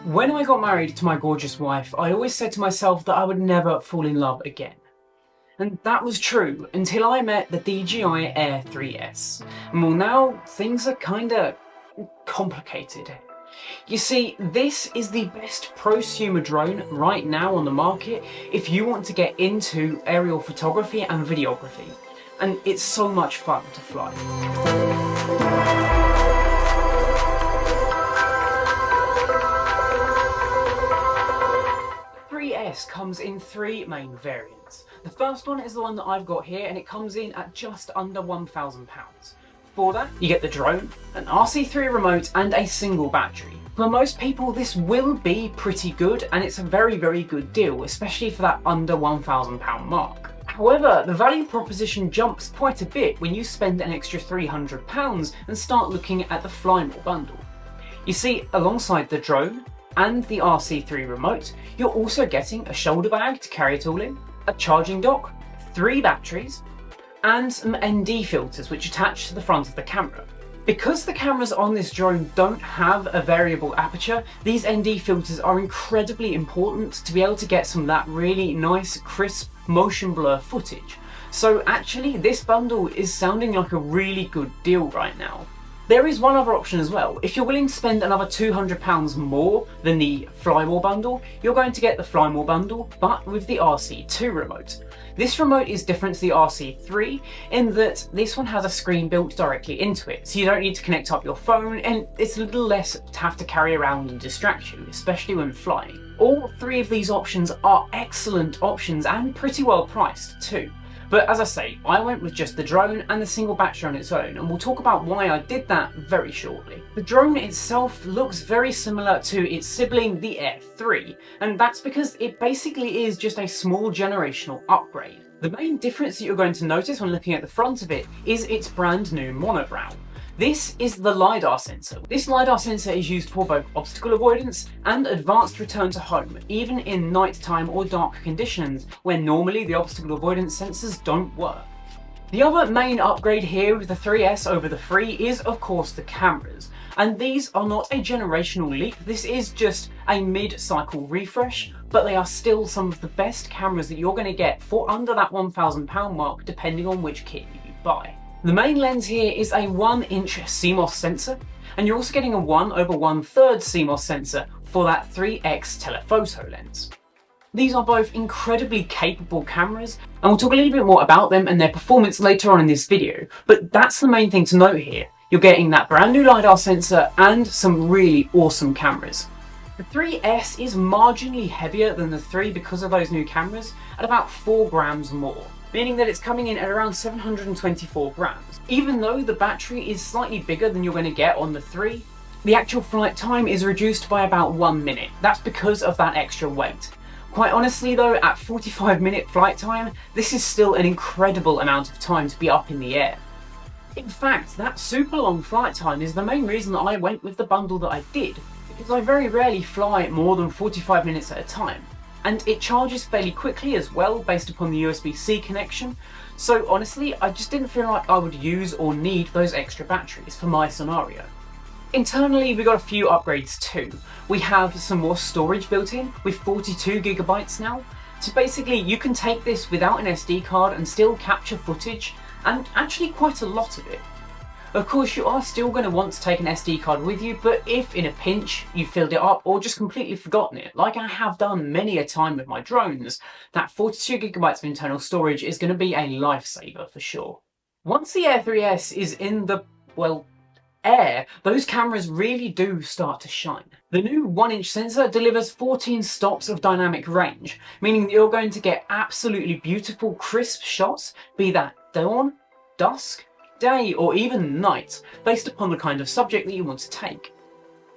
When I got married to my gorgeous wife, I always said to myself that I would never fall in love again. And that was true until I met the DJI Air 3S. And well, now things are kinda complicated. You see, this is the best prosumer drone right now on the market if you want to get into aerial photography and videography. And it's so much fun to fly. 3S comes in three main variants. The first one is the one that I've got here, and it comes in at just under £1,000. For that, you get the drone, an RC3 remote, and a single battery. For most people, this will be pretty good, and it's a very, very good deal, especially for that under £1,000 mark. However, the value proposition jumps quite a bit when you spend an extra £300 and start looking at the Fly More bundle. You see, alongside the drone and the RC3 remote, you're also getting a shoulder bag to carry it all in, a charging dock, 3 batteries, and some ND filters which attach to the front of the camera. Because the cameras on this drone don't have a variable aperture, these ND filters are incredibly important to be able to get some of that really nice, crisp motion blur footage. So actually, this bundle is sounding like a really good deal right now. There is one other option as well. If you're willing to spend another £200 more than the Fly More bundle, you're going to get the Fly More bundle, but with the RC2 remote. This remote is different to the RC3 in that this one has a screen built directly into it, so you don't need to connect up your phone, and it's a little less to have to carry around and distract you, especially when flying. All 3 of these options are excellent options and pretty well priced too. But as I say, I went with just the drone and the single battery on its own, and we'll talk about why I did that very shortly. The drone itself looks very similar to its sibling, the Air 3, and that's because it basically is just a small generational upgrade. The main difference that you're going to notice when looking at the front of it is its brand new monobrow. This is the lidar sensor. This lidar sensor is used for both obstacle avoidance and advanced return to home, even in nighttime or dark conditions where normally the obstacle avoidance sensors don't work. The other main upgrade here with the 3S over the 3 is of course the cameras, and these are not a generational leap. This is just a mid-cycle refresh, but they are still some of the best cameras that you're going to get for under that £1,000 mark, depending on which kit you buy. The main lens here is a 1-inch CMOS sensor, and you're also getting a 1/1/3 CMOS sensor for that 3x telephoto lens. These are both incredibly capable cameras, and we'll talk a little bit more about them and their performance later on in this video, but that's the main thing to note here. You're getting that brand new LiDAR sensor and some really awesome cameras. The 3S is marginally heavier than the 3 because of those new cameras, at about 4 grams more, meaning that it's coming in at around 724 grams. Even though the battery is slightly bigger than you're going to get on the 3, the actual flight time is reduced by about 1 minute. That's because of that extra weight. Quite honestly though, at 45-minute flight time, this is still an incredible amount of time to be up in the air. In fact, that super long flight time is the main reason that I went with the bundle that I did, because I very rarely fly more than 45 minutes at a time. And it charges fairly quickly as well based upon the USB-C connection, so honestly I just didn't feel like I would use or need those extra batteries for my scenario. Internally we got a few upgrades too. We have some more storage built in with 42GB now, so basically you can take this without an SD card and still capture footage, and actually quite a lot of it. Of course, you are still going to want to take an SD card with you, but if in a pinch you filled it up or just completely forgotten it, like I have done many a time with my drones, that 42GB of internal storage is going to be a lifesaver for sure. Once the Air 3S is in the, well, air, those cameras really do start to shine. The new 1-inch sensor delivers 14 stops of dynamic range, meaning that you're going to get absolutely beautiful, crisp shots, be that dawn, dusk, day, or even night, based upon the kind of subject that you want to take.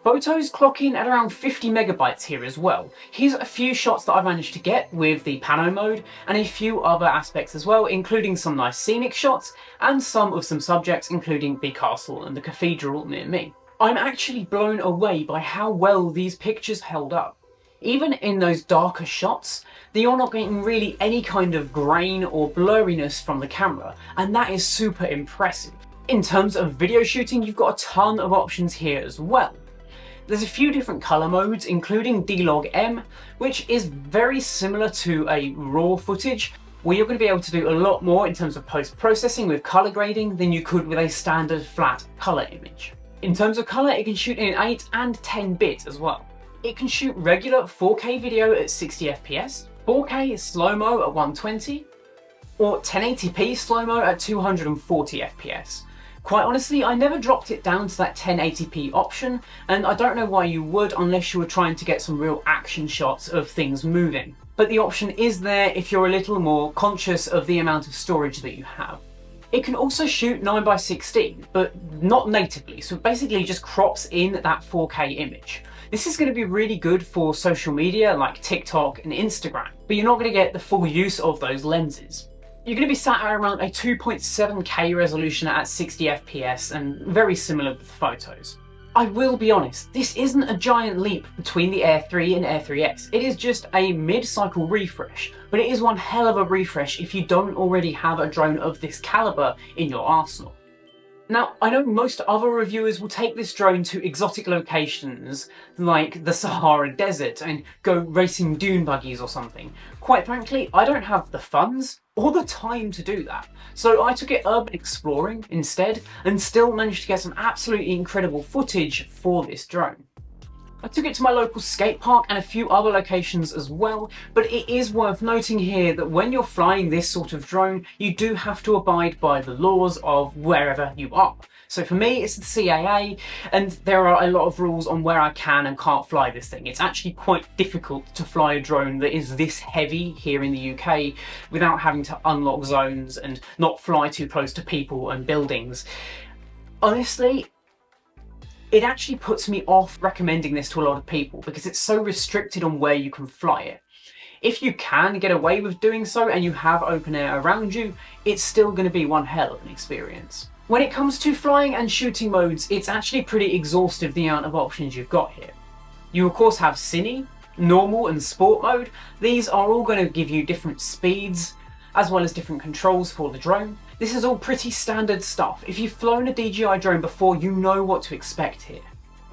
Photos clock in at around 50 megabytes here as well. Here's a few shots that I've managed to get with the pano mode, and a few other aspects as well, including some nice scenic shots, and some of some subjects, including the castle and the cathedral near me. I'm actually blown away by how well these pictures held up. Even in those darker shots, you're not getting really any kind of grain or blurriness from the camera, and that is super impressive. In terms of video shooting, you've got a ton of options here as well. There's a few different color modes, including D-Log M, which is very similar to a RAW footage, where you're going to be able to do a lot more in terms of post-processing with color grading than you could with a standard flat color image. In terms of color, it can shoot in 8 and 10-bit as well. It can shoot regular 4K video at 60 FPS, 4K slow-mo at 120, or 1080p slow-mo at 240 FPS. Quite honestly, I never dropped it down to that 1080p option, and I don't know why you would unless you were trying to get some real action shots of things moving. But the option is there if you're a little more conscious of the amount of storage that you have. It can also shoot 9:16, but not natively, so it basically just crops in that 4K image. This is going to be really good for social media like TikTok and Instagram, but you're not going to get the full use of those lenses. You're going to be sat at around a 2.7K resolution at 60 FPS and very similar with photos. I will be honest, this isn't a giant leap between the Air 3 and Air 3S. It is just a mid-cycle refresh, but it is one hell of a refresh if you don't already have a drone of this caliber in your arsenal. Now, I know most other reviewers will take this drone to exotic locations like the Sahara Desert and go racing dune buggies or something. Quite frankly, I don't have the funds or the time to do that. So I took it urban exploring instead and still managed to get some absolutely incredible footage for this drone. I took it to my local skate park and a few other locations as well, but it is worth noting here that when you're flying this sort of drone, you do have to abide by the laws of wherever you are. So for me, it's the CAA, and there are a lot of rules on where I can and can't fly this thing. It's actually quite difficult to fly a drone that is this heavy here in the UK without having to unlock zones and not fly too close to people and buildings. Honestly, it actually puts me off recommending this to a lot of people because it's so restricted on where you can fly it. If you can get away with doing so and you have open air around you, it's still going to be one hell of an experience. When it comes to flying and shooting modes, it's actually pretty exhaustive the amount of options you've got here. You of course have Cine, Normal and Sport mode. These are all going to give you different speeds as well as different controls for the drone. This is all pretty standard stuff. If you've flown a DJI drone before, you know what to expect here.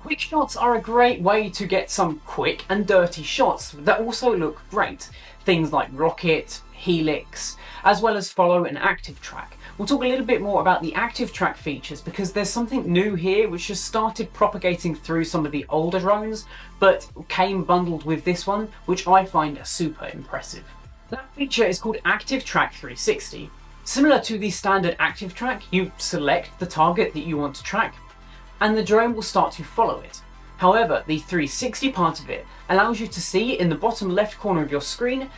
Quick shots are a great way to get some quick and dirty shots that also look great. Things like rocket, helix, as well as follow and active track. We'll talk a little bit more about the active track features because there's something new here which has started propagating through some of the older drones, but came bundled with this one, which I find super impressive. That feature is called Active Track 360. Similar to the standard active track, you select the target that you want to track, and the drone will start to follow it. However, the 360 part of it allows you to see in the bottom left corner of your screen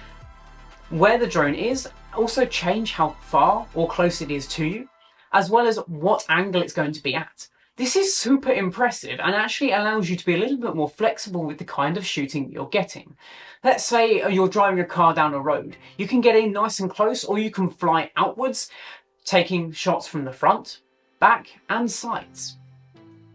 where the drone is, also change how far or close it is to you, as well as what angle it's going to be at. This is super impressive and actually allows you to be a little bit more flexible with the kind of shooting you're getting. Let's say you're driving a car down a road. You can get in nice and close, or you can fly outwards, taking shots from the front, back and sides.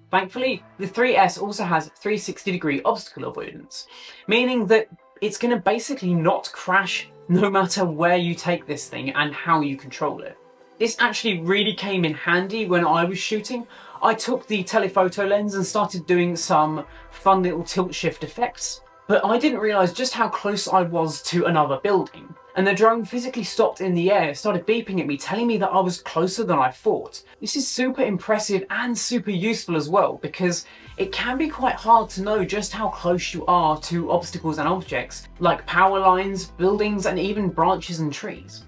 Thankfully, the 3S also has 360-degree obstacle avoidance, meaning that it's going to basically not crash no matter where you take this thing and how you control it. This actually really came in handy when I was shooting. I took the telephoto lens and started doing some fun little tilt shift effects, but I didn't realise just how close I was to another building. And the drone physically stopped in the air, started beeping at me, telling me that I was closer than I thought. This is super impressive and super useful as well, because it can be quite hard to know just how close you are to obstacles and objects, like power lines, buildings, and even branches and trees.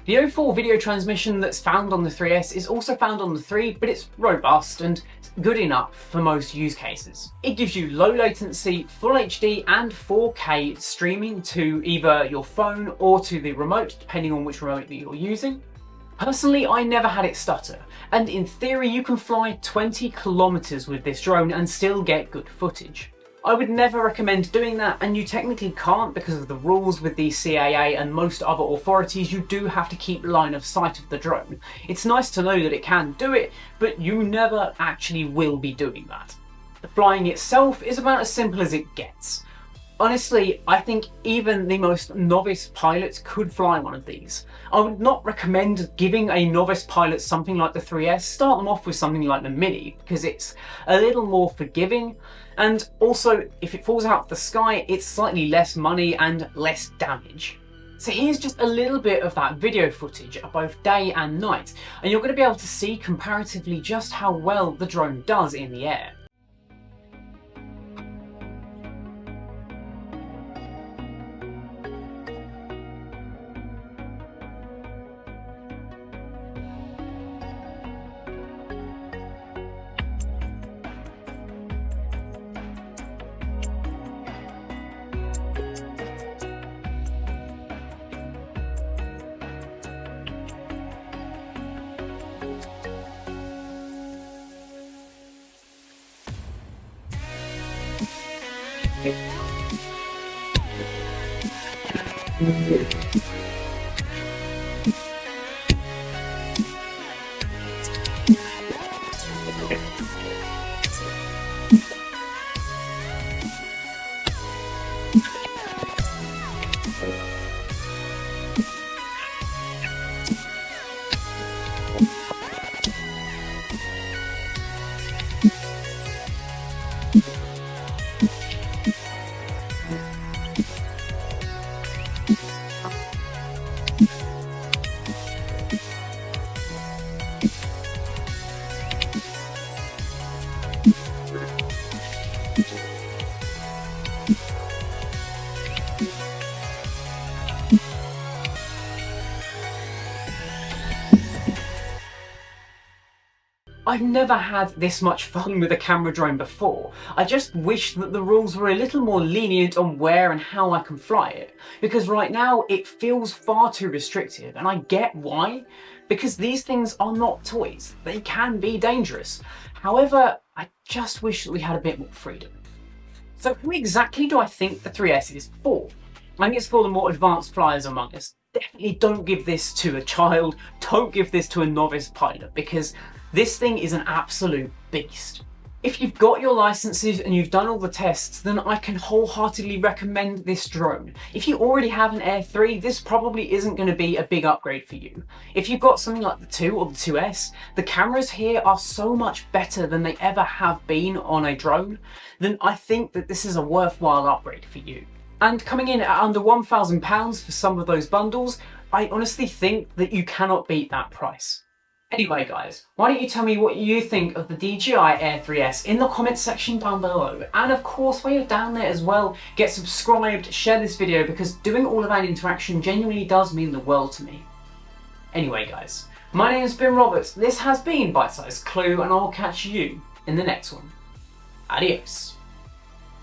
The 04 video transmission that's found on the 3S is also found on the 3, but it's robust and good enough for most use cases. It gives you low latency, full HD and 4K streaming to either your phone or to the remote, depending on which remote that you're using. Personally, I never had it stutter, and in theory you can fly 20 kilometers with this drone and still get good footage. I would never recommend doing that, and you technically can't because of the rules with the CAA and most other authorities. You do have to keep line of sight of the drone. It's nice to know that it can do it, but you never actually will be doing that. The flying itself is about as simple as it gets. Honestly, I think even the most novice pilots could fly one of these. I would not recommend giving a novice pilot something like the 3S. Start them off with something like the Mini, because it's a little more forgiving, and also if it falls out of the sky, it's slightly less money and less damage. So here's just a little bit of that video footage of both day and night, and you're going to be able to see comparatively just how well the drone does in the air. I've never had this much fun with a camera drone before. I just wish that the rules were a little more lenient on where and how I can fly it, because right now it feels far too restrictive, and I get why, because these things are not toys. They can be dangerous. However, I just wish that we had a bit more freedom. So who exactly do I think the 3S is for? I think it's for the more advanced flyers among us. Definitely don't give this to a child, don't give this to a novice pilot, because this thing is an absolute beast. If you've got your licenses and you've done all the tests, then I can wholeheartedly recommend this drone. If you already have an Air 3, this probably isn't going to be a big upgrade for you. If you've got something like the 2 or the 2S, the cameras here are so much better than they ever have been on a drone, then I think that this is a worthwhile upgrade for you. And coming in at under £1,000 for some of those bundles, I honestly think that you cannot beat that price. Anyway guys, why don't you tell me what you think of the DJI Air 3S in the comments section down below, and of course while you're down there as well, get subscribed, share this video, because doing all of that interaction genuinely does mean the world to me. Anyway guys, my name has been Robert, this has been Bite Size Clue, and I'll catch you in the next one. Adios.